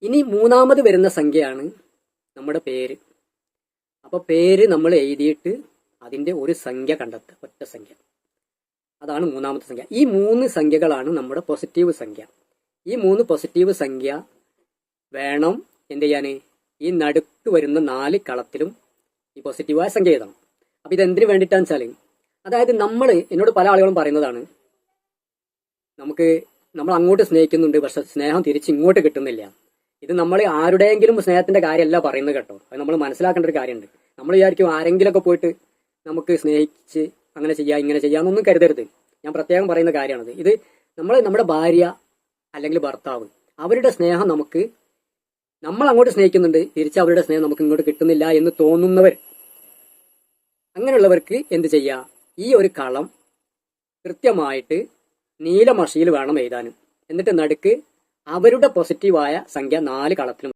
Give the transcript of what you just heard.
ഇനി മൂന്നാമത് വരുന്ന സംഖ്യയാണ് നമ്മുടെ പേര്. അപ്പൊ പേര് നമ്മൾ എഴുതിയിട്ട് അതിന്റെ ഒരു സംഖ്യ കണ്ടെത്തുക, ഒറ്റ സംഖ്യ. അതാണ് മൂന്നാമത്തെ സംഖ്യ. ഈ 3 സംഖ്യകളാണ് നമ്മുടെ പോസിറ്റീവ് സംഖ്യ. ഈ 3 പോസിറ്റീവ് സംഖ്യ വേണം എന്ത് ചെയ്യാന്, ഈ നടുക്ക് വരുന്ന 4 കളത്തിലും ഈ പോസിറ്റീവായ സംഖ്യ എഴുതണം. അപ്പൊ ഇത് എന്തിനു വേണ്ടിയിട്ടാന്ന് വെച്ചാല്, അതായത് എന്നോട് പല ആളുകളും പറയുന്നതാണ്, നമ്മൾ അങ്ങോട്ട് സ്നേഹിക്കുന്നുണ്ട്, പക്ഷെ സ്നേഹം തിരിച്ച് ഇങ്ങോട്ട് കിട്ടുന്നില്ല. ഇത് നമ്മൾ ആരുടെയെങ്കിലും സ്നേഹത്തിന്റെ കാര്യമല്ല പറയുന്നത് കേട്ടോ. അത് നമ്മൾ മനസ്സിലാക്കേണ്ട ഒരു കാര്യമുണ്ട്. നമ്മൾ വിചാരിക്കും ആരെങ്കിലുമൊക്കെ പോയിട്ട് നമുക്ക് സ്നേഹിച്ച് അങ്ങനെ ചെയ്യാം ഇങ്ങനെ ചെയ്യാന്നൊന്നും കരുതരുത്. ഞാൻ പ്രത്യേകം പറയുന്ന കാര്യമാണത്. ഇത് നമ്മുടെ ഭാര്യ അല്ലെങ്കിൽ ഭർത്താവ്, അവരുടെ സ്നേഹം നമ്മൾ അങ്ങോട്ട് സ്നേഹിക്കുന്നുണ്ട്, തിരിച്ച് അവരുടെ സ്നേഹം നമുക്ക് ഇങ്ങോട്ട് കിട്ടുന്നില്ല എന്ന് തോന്നുന്നവർ, അങ്ങനെയുള്ളവർക്ക് എന്ത് ചെയ്യുക, ഈ ഒരു കളം കൃത്യമായിട്ട് നീല മഷിയിൽ വേണം എഴുതാനും. എന്നിട്ട് നടുക്ക് അവരുടെ പോസിറ്റീവായ സംഖ്യ 4 കളത്തിലും